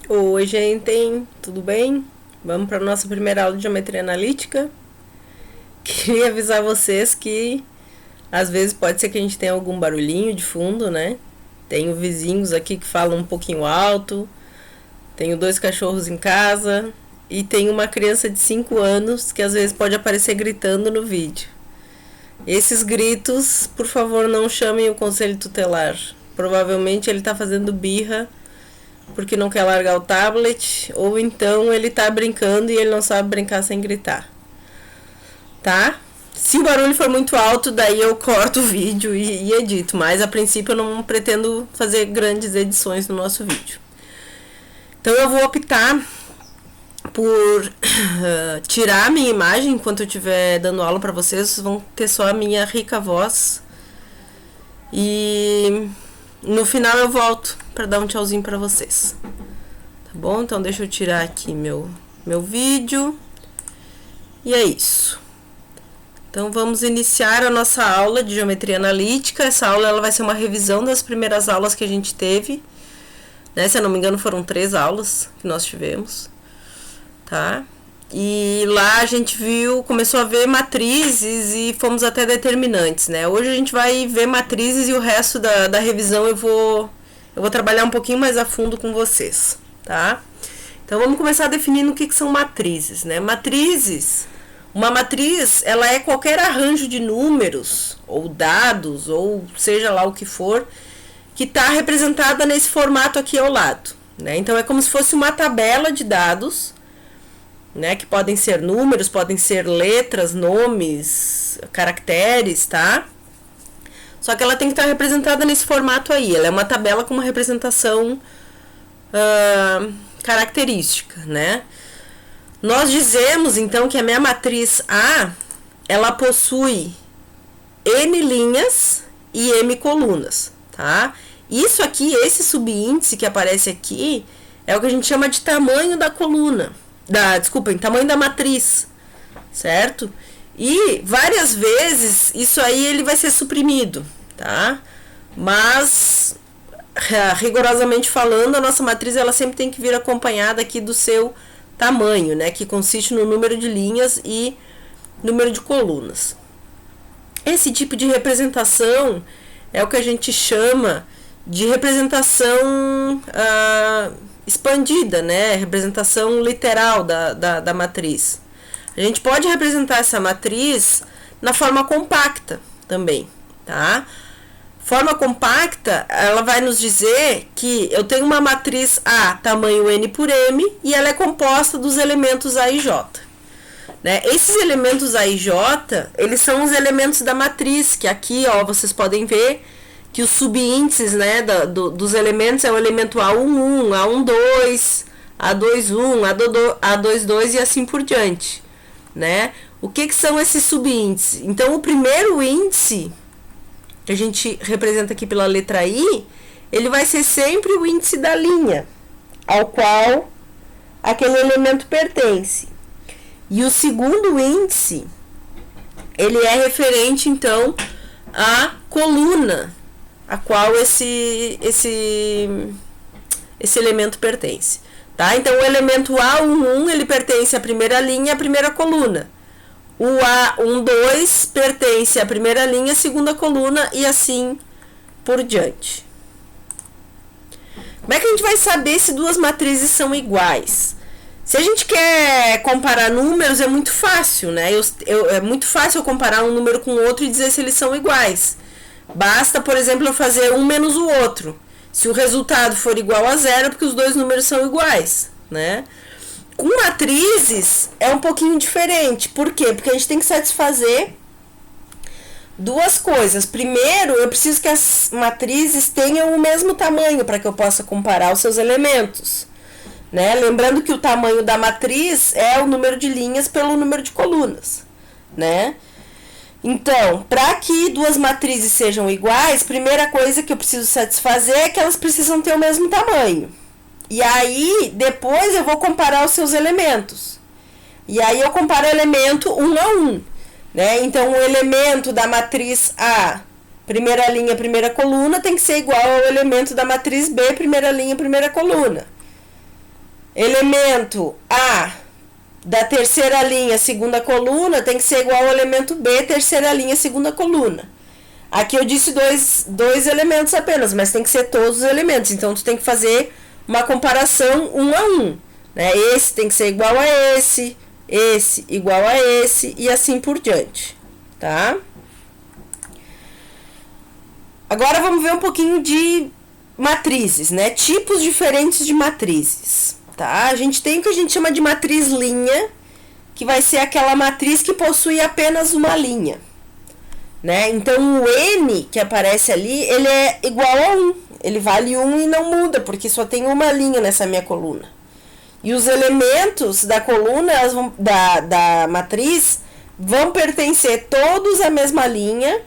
Oi, gente, tudo bem? Vamos para a nossa primeira aula de geometria analítica. Queria avisar vocês que às vezes pode ser que a gente tenha algum barulhinho de fundo, né? Tenho vizinhos aqui que falam um pouquinho alto, tenho 2 cachorros em casa e tenho uma criança de 5 anos que às vezes pode aparecer gritando no vídeo. Esses gritos, por favor, não chamem o conselho tutelar. Provavelmente ele está fazendo birra porque não quer largar o tablet, ou então ele tá brincando e ele não sabe brincar sem gritar, tá? Se o barulho for muito alto, daí eu corto o vídeo e edito, mas a princípio eu não pretendo fazer grandes edições no nosso vídeo. Então eu vou optar por tirar a minha imagem enquanto eu estiver dando aula para vocês. Vocês vão ter só a minha rica voz e no final eu volto para dar um tchauzinho para vocês. Tá bom? Então deixa eu tirar aqui meu vídeo. E é isso. Então vamos iniciar a nossa aula de geometria analítica. Essa aula ela vai ser uma revisão das primeiras aulas que a gente teve, né? Se eu não me engano foram 3 aulas que nós tivemos, tá? E lá a gente começou a ver matrizes e fomos até determinantes, né? Hoje a gente vai ver matrizes e o resto da revisão eu vou trabalhar um pouquinho mais a fundo com vocês, tá? Então vamos começar definindo o que são matrizes, né? Uma matriz, ela é qualquer arranjo de números ou dados, ou seja lá o que for, que está representada nesse formato aqui ao lado, né? Então é como se fosse uma tabela de dados, né, que podem ser números, podem ser letras, nomes, caracteres, tá? Só que ela tem que estar representada nesse formato aí. Ela é uma tabela com uma representação característica, né? Nós dizemos, então, que a minha matriz A, ela possui N linhas e M colunas, tá? Isso aqui, esse subíndice que aparece aqui, é o que a gente chama de tamanho da coluna. Tamanho da matriz, certo? E várias vezes isso aí ele vai ser suprimido, tá? Mas rigorosamente falando, a nossa matriz ela sempre tem que vir acompanhada aqui do seu tamanho, né? Que consiste no número de linhas e número de colunas. Esse tipo de representação é o que a gente chama de representação expandida, né? Representação literal da matriz. A gente pode representar essa matriz na forma compacta também, tá? Forma compacta, ela vai nos dizer que eu tenho uma matriz A, tamanho N por M, e ela é composta dos elementos A e J. Né? Esses elementos A e J, eles são os elementos da matriz, que aqui, ó, vocês podem ver que os subíndices, né, dos elementos é o elemento A11, A12, A21, A22 e assim por diante, né? O que são esses subíndices? Então, o primeiro índice, que a gente representa aqui pela letra I, ele vai ser sempre o índice da linha, ao qual aquele elemento pertence. E o segundo índice, ele é referente, então, à coluna, a qual esse elemento pertence, tá? Então o elemento A11 ele pertence à primeira linha e à primeira coluna. O A12 pertence à primeira linha, à segunda coluna e assim por diante. Como é que a gente vai saber se duas matrizes são iguais? Se a gente quer comparar números, é muito fácil, né? É muito fácil eu comparar um número com outro e dizer se eles são iguais. Basta, por exemplo, eu fazer um menos o outro. Se o resultado for igual a 0, é porque os dois números são iguais, né? Com matrizes é um pouquinho diferente. Por quê? Porque a gente tem que satisfazer duas coisas. Primeiro, eu preciso que as matrizes tenham o mesmo tamanho para que eu possa comparar os seus elementos, né? Lembrando que o tamanho da matriz é o número de linhas pelo número de colunas, né? Então, para que duas matrizes sejam iguais, primeira coisa que eu preciso satisfazer é que elas precisam ter o mesmo tamanho. E aí, depois eu vou comparar os seus elementos. E aí eu comparo o elemento 1 a 1, né? Então, o elemento da matriz A, primeira linha, primeira coluna, tem que ser igual ao elemento da matriz B, primeira linha, primeira coluna. elemento A da terceira linha, segunda coluna, tem que ser igual ao elemento B, terceira linha, segunda coluna. Aqui eu disse dois elementos apenas, mas tem que ser todos os elementos. Então, tu tem que fazer uma comparação um a um, né? Esse tem que ser igual a esse igual a esse, e assim por diante, tá? Agora vamos ver um pouquinho de matrizes, né? Tipos diferentes de matrizes, tá? A gente tem o que a gente chama de matriz linha, que vai ser aquela matriz que possui apenas uma linha, né? Então, o N que aparece ali, ele é igual a 1. Ele vale 1 e não muda, porque só tem uma linha nessa minha coluna. E os elementos da coluna, da matriz, vão pertencer todos à mesma linha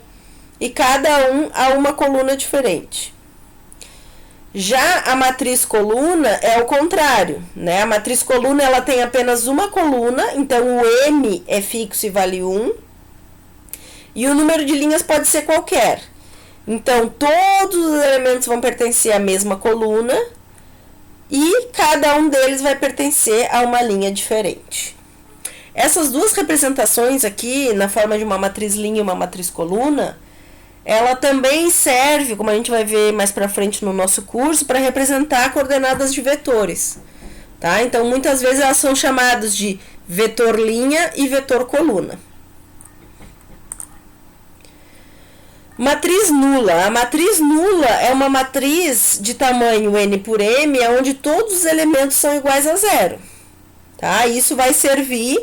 e cada um a uma coluna diferente. Já a matriz coluna é o contrário, né? A matriz coluna, ela tem apenas uma coluna, então o M é fixo e vale 1. E o número de linhas pode ser qualquer. Então, todos os elementos vão pertencer à mesma coluna e cada um deles vai pertencer a uma linha diferente. Essas duas representações aqui, na forma de uma matriz linha e uma matriz coluna, ela também serve, como a gente vai ver mais pra frente no nosso curso, para representar coordenadas de vetores, tá? Então, muitas vezes elas são chamadas de vetor linha e vetor coluna. Matriz nula. A matriz nula é uma matriz de tamanho n por m, onde todos os elementos são iguais a zero. Tá? Isso vai servir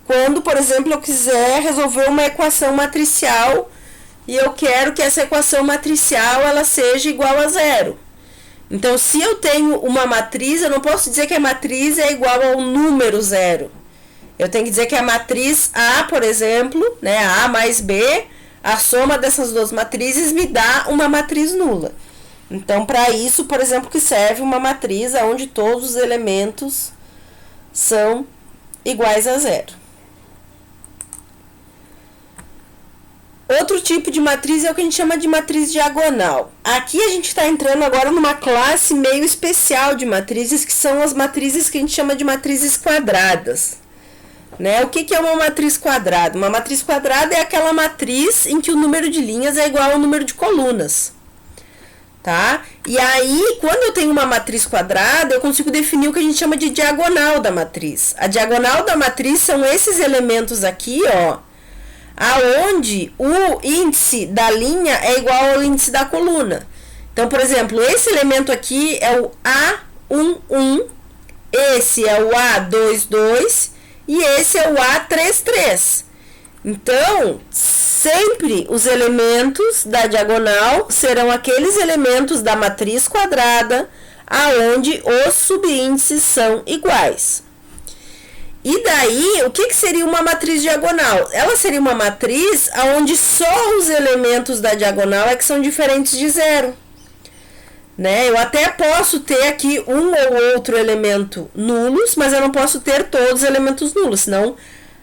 quando, por exemplo, eu quiser resolver uma equação matricial e eu quero que essa equação matricial ela seja igual a zero. Então, se eu tenho uma matriz, eu não posso dizer que a matriz é igual ao número zero. Eu tenho que dizer que a matriz A, por exemplo, né, A mais B, a soma dessas duas matrizes me dá uma matriz nula. Então, para isso, por exemplo, que serve uma matriz onde todos os elementos são iguais a zero. Outro tipo de matriz é o que a gente chama de matriz diagonal. Aqui a gente está entrando agora numa classe meio especial de matrizes, que são as matrizes que a gente chama de matrizes quadradas. Né? O que é uma matriz quadrada? Uma matriz quadrada é aquela matriz em que o número de linhas é igual ao número de colunas. Tá? E aí, quando eu tenho uma matriz quadrada, eu consigo definir o que a gente chama de diagonal da matriz. A diagonal da matriz são esses elementos aqui, ó, aonde o índice da linha é igual ao índice da coluna. Então, por exemplo, esse elemento aqui é o A11, esse é o A22 e esse é o A33. Então, sempre os elementos da diagonal serão aqueles elementos da matriz quadrada aonde os subíndices são iguais. E daí, o que seria uma matriz diagonal? Ela seria uma matriz onde só os elementos da diagonal é que são diferentes de zero. Né? Eu até posso ter aqui um ou outro elemento nulos, mas eu não posso ter todos os elementos nulos, senão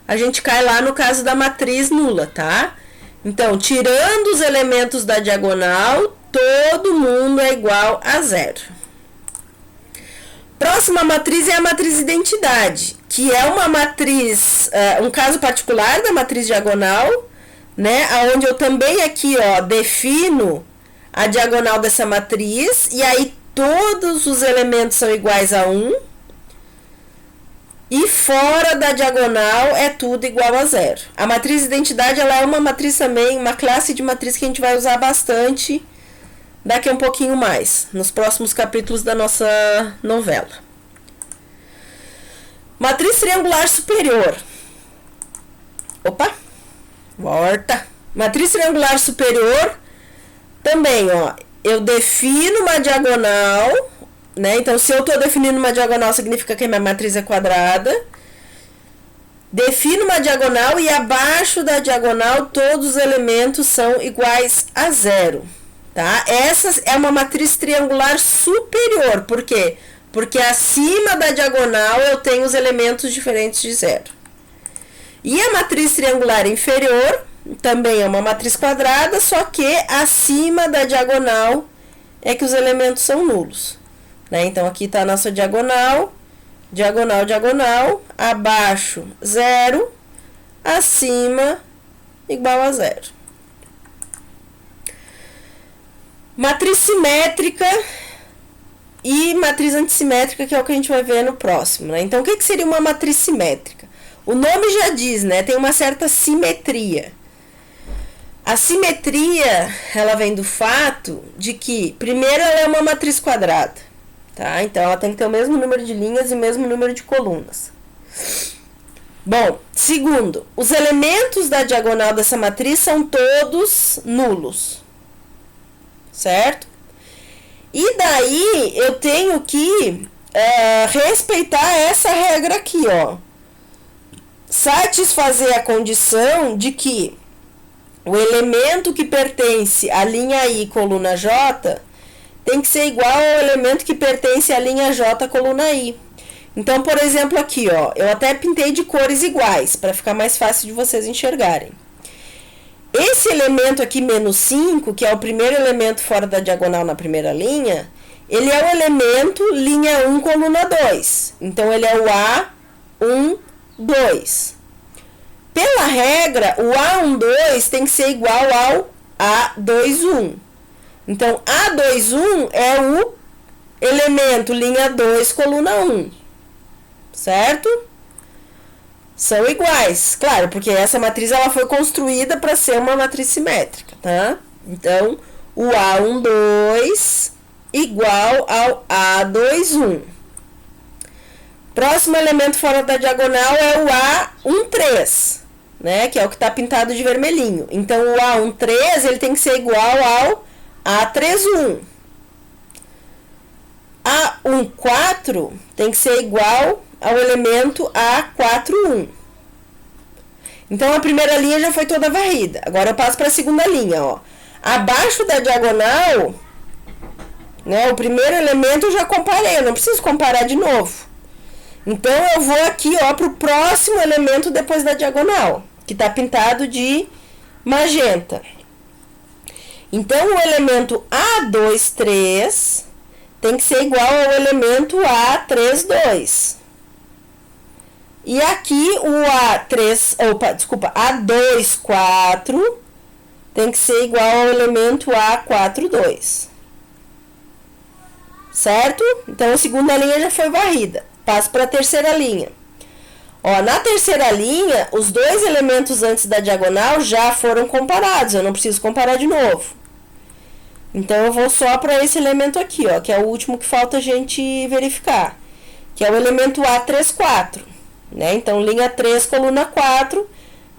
a gente cai lá no caso da matriz nula, tá? Então, tirando os elementos da diagonal, todo mundo é igual a zero. Próxima matriz é a matriz identidade, que é uma matriz, um caso particular da matriz diagonal, né? Onde eu também aqui, ó, defino a diagonal dessa matriz, e aí todos os elementos são iguais a 1, e fora da diagonal é tudo igual a zero. A matriz identidade, ela é uma matriz também, uma classe de matriz que a gente vai usar bastante daqui a um pouquinho mais, nos próximos capítulos da nossa novela. Matriz triangular superior. Opa, volta. Matriz triangular superior, também, ó, eu defino uma diagonal, né? Então, se eu estou definindo uma diagonal, significa que a minha matriz é quadrada. Defino uma diagonal e abaixo da diagonal todos os elementos são iguais a zero, tá? Essa é uma matriz triangular superior. Por quê? Porque acima da diagonal eu tenho os elementos diferentes de zero. E a matriz triangular inferior também é uma matriz quadrada, só que acima da diagonal é que os elementos são nulos, né? Então, aqui está a nossa diagonal diagonal, diagonal, abaixo, 0, acima, igual a 0. Matriz simétrica e matriz antissimétrica, que é o que a gente vai ver no próximo, né? Então, o que seria uma matriz simétrica? O nome já diz, né? Tem uma certa simetria. A simetria, ela vem do fato de que, primeiro, ela é uma matriz quadrada, tá? Então, ela tem que ter o mesmo número de linhas e o mesmo número de colunas. Bom, segundo, os elementos da diagonal dessa matriz são todos nulos, certo? E daí, eu tenho que respeitar essa regra aqui, ó. Satisfazer a condição de que o elemento que pertence à linha I, coluna J, tem que ser igual ao elemento que pertence à linha J, coluna I. Então, por exemplo, aqui, ó, eu até pintei de cores iguais, para ficar mais fácil de vocês enxergarem. Esse elemento aqui, menos 5, que é o primeiro elemento fora da diagonal na primeira linha, ele é o elemento linha 1, coluna 2. Então, ele é o A1, 2. Pela regra, o A12 tem que ser igual ao A21. Então, A21 é o elemento linha 2, coluna 1. Certo? São iguais. Claro, porque essa matriz ela foi construída para ser uma matriz simétrica, tá? Então, o A12 igual ao A21. Próximo elemento fora da diagonal é o A13, né? Que é o que está pintado de vermelhinho. Então, o A13 ele tem que ser igual ao A31. A14 tem que ser igual ao elemento A41. Então, a primeira linha já foi toda varrida. Agora, eu passo para a segunda linha, ó. Abaixo da diagonal, né? O primeiro elemento eu já comparei, eu não preciso comparar de novo. Então, eu vou aqui, ó, para o próximo elemento depois da diagonal, que está pintado de magenta. Então, o elemento A23 tem que ser igual ao elemento A32. E aqui, o A24 tem que ser igual ao elemento A42. Certo? Então, a segunda linha já foi varrida. Passo para a terceira linha. Ó, na terceira linha, os dois elementos antes da diagonal já foram comparados. Eu não preciso comparar de novo. Então, eu vou só para esse elemento aqui, ó, que é o último que falta a gente verificar. Que é o elemento A34. Né? Então, linha 3, coluna 4,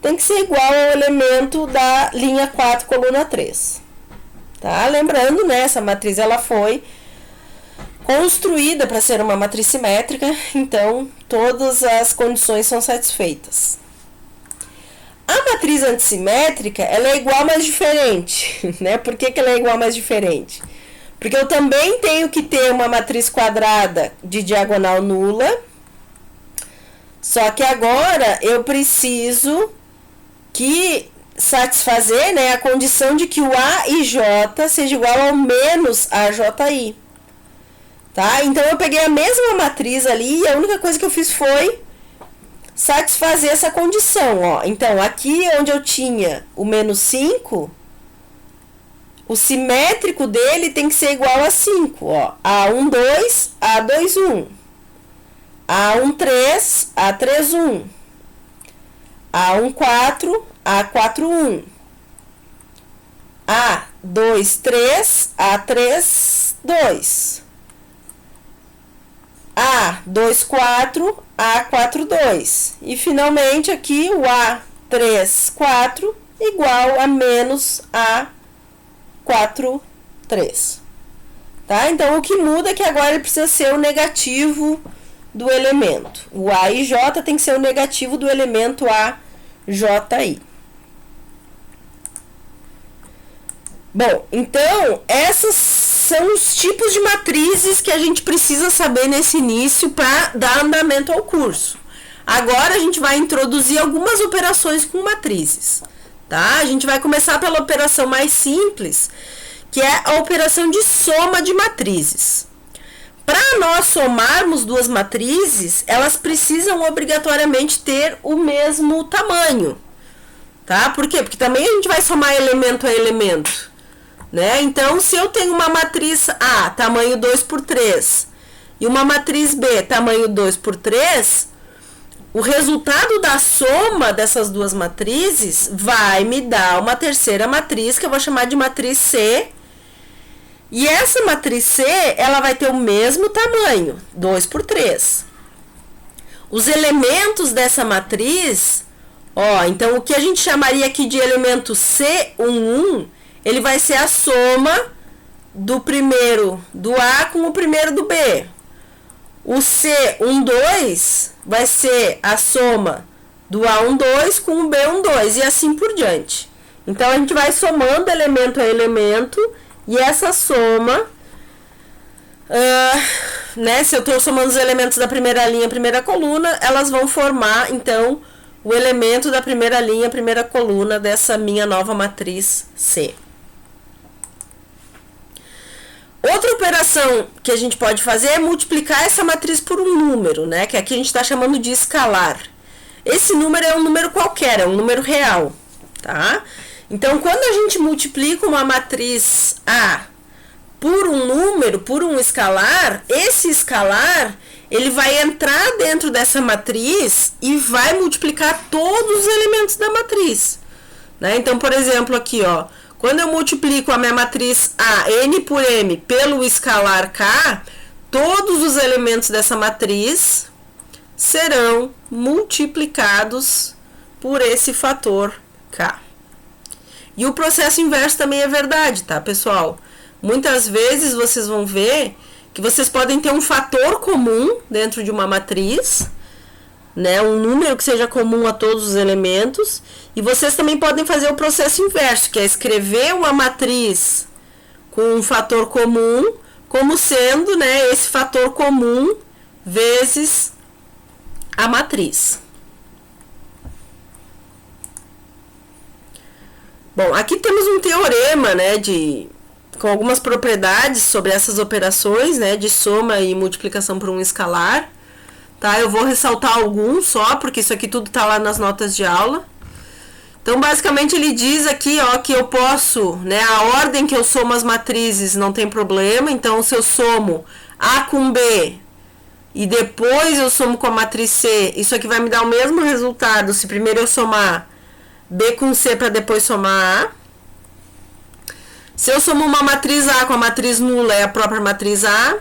tem que ser igual ao elemento da linha 4, coluna 3. Tá? Lembrando, né, essa matriz ela foi construída para ser uma matriz simétrica, então todas as condições são satisfeitas. A matriz antissimétrica, ela é igual, mas diferente, né? Por que ela é igual, mas diferente? Porque eu também tenho que ter uma matriz quadrada de diagonal nula, só que agora eu preciso satisfazer, né, a condição de que o A e J seja igual ao menos AJI. Tá? Então, eu peguei a mesma matriz ali e a única coisa que eu fiz foi satisfazer essa condição, ó. Então, aqui onde eu tinha o menos 5, o simétrico dele tem que ser igual a 5, ó. A12, A21. A13, A31. A14, A41. A23, A32. A24, A42. E finalmente aqui o A34 igual a menos A43. Tá? Então o que muda é que agora ele precisa ser o negativo do elemento. O A e J tem que ser o negativo do elemento AJI. Bom, então, essas são os tipos de matrizes que a gente precisa saber nesse início para dar andamento ao curso. Agora, a gente vai introduzir algumas operações com matrizes, tá? A gente vai começar pela operação mais simples, que é a operação de soma de matrizes. Para nós somarmos duas matrizes, elas precisam obrigatoriamente ter o mesmo tamanho, tá? Por quê? Porque também a gente vai somar elemento a elemento, né? Então, se eu tenho uma matriz A, tamanho 2×3, e uma matriz B, tamanho 2×3, o resultado da soma dessas duas matrizes vai me dar uma terceira matriz, que eu vou chamar de matriz C. E essa matriz C, ela vai ter o mesmo tamanho, 2×3. Os elementos dessa matriz, então o que a gente chamaria aqui de elemento C11, ele vai ser a soma do primeiro do A com o primeiro do B. O C12 vai ser a soma do A12 com o B12 e assim por diante. Então, a gente vai somando elemento a elemento e essa soma, se eu estou somando os elementos da primeira linha, primeira coluna, elas vão formar, então, o elemento da primeira linha, primeira coluna dessa minha nova matriz C. Outra operação que a gente pode fazer é multiplicar essa matriz por um número, né? Que aqui a gente está chamando de escalar. Esse número é um número qualquer, é um número real, tá? Então, quando a gente multiplica uma matriz A por um número, por um escalar, esse escalar, ele vai entrar dentro dessa matriz e vai multiplicar todos os elementos da matriz, né? Então, por exemplo, aqui, quando eu multiplico a minha matriz A, N por M, pelo escalar K, todos os elementos dessa matriz serão multiplicados por esse fator K. E o processo inverso também é verdade, tá, pessoal? Muitas vezes vocês vão ver que vocês podem ter um fator comum dentro de uma matriz, né, um número que seja comum a todos os elementos, e vocês também podem fazer o processo inverso, que é escrever uma matriz com um fator comum como sendo, né, esse fator comum vezes a matriz. Bom, aqui temos um teorema, né, com algumas propriedades sobre essas operações, né, de soma e multiplicação por um escalar. Tá, eu vou ressaltar alguns só, porque isso aqui tudo tá lá nas notas de aula. Então, basicamente, ele diz aqui, que eu posso, né, a ordem que eu somo as matrizes não tem problema. Então, se eu somo A com B e depois eu somo com a matriz C, isso aqui vai me dar o mesmo resultado se primeiro eu somar B com C para depois somar A. Se eu somo uma matriz A com a matriz nula, é a própria matriz A.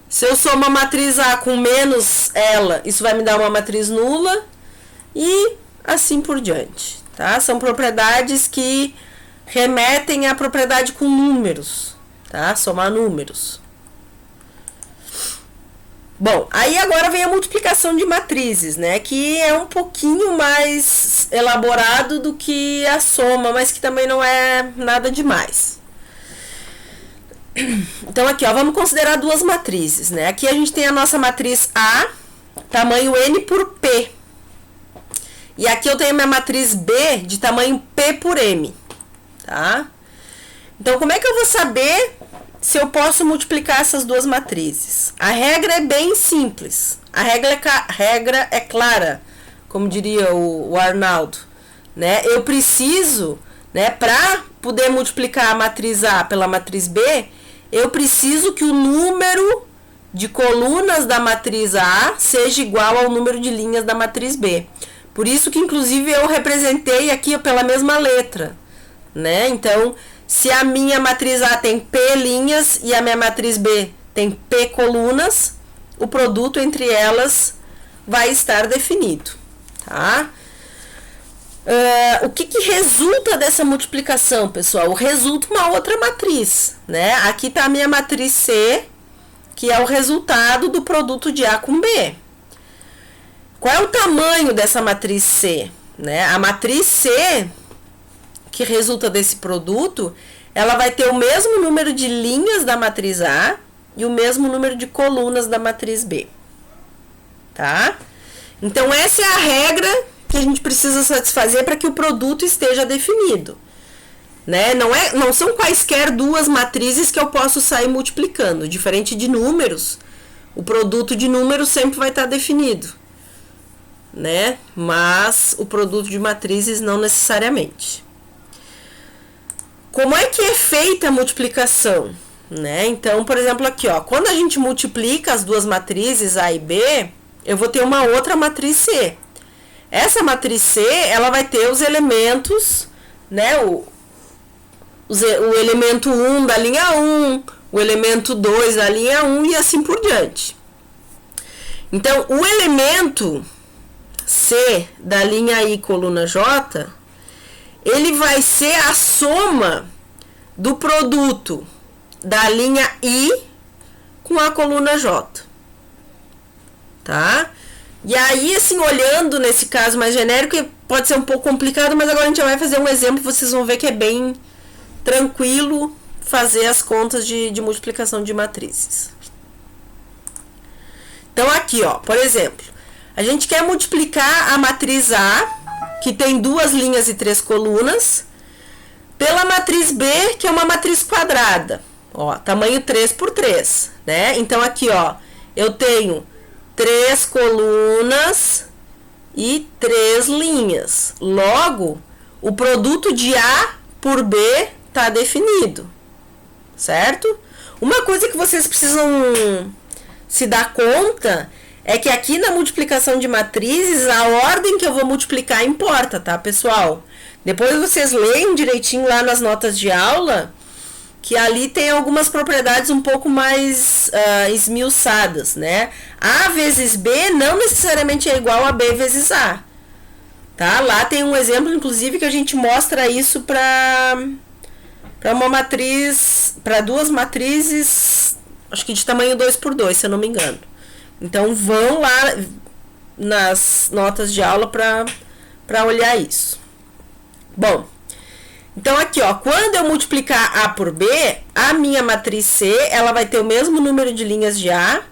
Se eu somo a matriz A com menos ela, isso vai me dar uma matriz nula. E assim por diante, tá? São propriedades que remetem à propriedade com números, tá? Somar números. Bom, aí agora vem a multiplicação de matrizes, né? Que é um pouquinho mais elaborado do que a soma, mas que também não é nada demais. Então, aqui, vamos considerar duas matrizes, né? Aqui a gente tem a nossa matriz A, tamanho N por P. E aqui eu tenho a minha matriz B, de tamanho P por M, tá? Então, como é que eu vou saber se eu posso multiplicar essas duas matrizes? A regra é bem simples. A regra é clara, como diria o Arnaldo, né? Eu preciso, né, para poder multiplicar a matriz A pela matriz B, eu preciso que o número de colunas da matriz A seja igual ao número de linhas da matriz B. Por isso que, inclusive, eu representei aqui pela mesma letra, né? Então, se a minha matriz A tem P linhas e a minha matriz B tem P colunas, o produto entre elas vai estar definido, tá? O que resulta dessa multiplicação, pessoal? Resulta uma outra matriz, né? Aqui está a minha matriz C, que é o resultado do produto de A com B. Qual é o tamanho dessa matriz C? Né? A matriz C, que resulta desse produto, ela vai ter o mesmo número de linhas da matriz A e o mesmo número de colunas da matriz B. Tá? Então, essa é a regra que a gente precisa satisfazer para que o produto esteja definido. né? Não são quaisquer duas matrizes que eu posso sair multiplicando. Diferente de números, o produto de números sempre vai estar definido, né? Mas o produto de matrizes não necessariamente. Como é que é feita a multiplicação, né? Então, por exemplo, aqui, ó, quando a gente multiplica as duas matrizes A e B, eu vou ter uma outra matriz C. Essa matriz C, ela vai ter os elementos, né? O elemento 1 da linha 1, o elemento 2 da linha 1 e assim por diante. Então, o elemento C da linha I, coluna J, ele vai ser a soma do produto da linha I com a coluna J. Tá? E aí, assim, olhando nesse caso mais genérico, pode ser um pouco complicado, mas agora a gente já vai fazer um exemplo, vocês vão ver que é bem tranquilo fazer as contas de multiplicação de matrizes. Então, aqui, ó, por exemplo, a gente quer multiplicar a matriz A, que tem 2 linhas e 3 colunas, pela matriz B, que é uma matriz quadrada. Ó, tamanho 3 por 3, né? Então, aqui, ó, eu tenho 3 colunas e 3 linhas. Logo, o produto de A por B está definido, certo? Uma coisa que vocês precisam se dar conta é que aqui na multiplicação de matrizes, a ordem que eu vou multiplicar importa, tá, pessoal? Depois vocês leem direitinho lá nas notas de aula, que ali tem algumas propriedades um pouco mais esmiuçadas, né? A vezes B não necessariamente é igual a B vezes A, tá? Lá tem um exemplo, inclusive, que a gente mostra isso para uma matriz, para 2 matrizes, acho que de tamanho 2 por 2, se eu não me engano. Então, vão lá nas notas de aula para olhar isso. Bom, então aqui, ó, quando eu multiplicar A por B, a minha matriz C, ela vai ter o mesmo número de linhas de A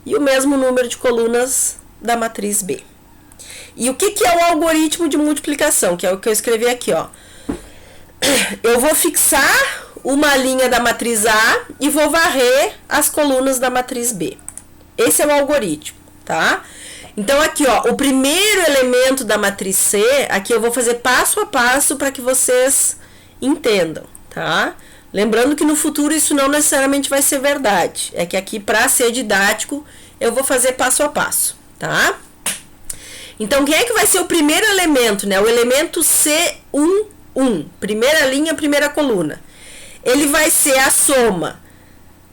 e o mesmo número de colunas da matriz B. E o que é o algoritmo de multiplicação? Que é o que eu escrevi aqui, ó. Eu vou fixar uma linha da matriz A e vou varrer as colunas da matriz B. Esse é o algoritmo, tá? Então, aqui, ó, o primeiro elemento da matriz C, aqui eu vou fazer passo a passo para que vocês entendam, tá? Lembrando que no futuro isso não necessariamente vai ser verdade. É que aqui, para ser didático, eu vou fazer passo a passo, tá? Então, quem é que vai ser o primeiro elemento, né? O elemento C1, 1. Primeira linha, primeira coluna. Ele vai ser a soma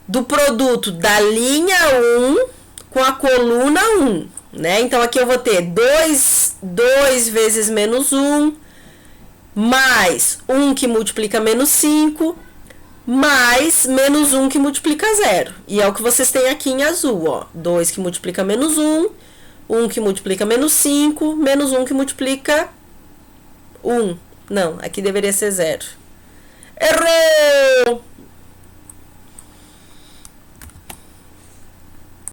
do produto da linha 1 com a coluna 1, né? Então, aqui eu vou ter 2 vezes menos 1, mais 1 que multiplica menos 5, mais menos 1 que multiplica 0. E é o que vocês têm aqui em azul, ó. 2 que multiplica menos 1, 1 que multiplica menos 5, menos 1 que multiplica 1. Não, aqui deveria ser 0. Errou!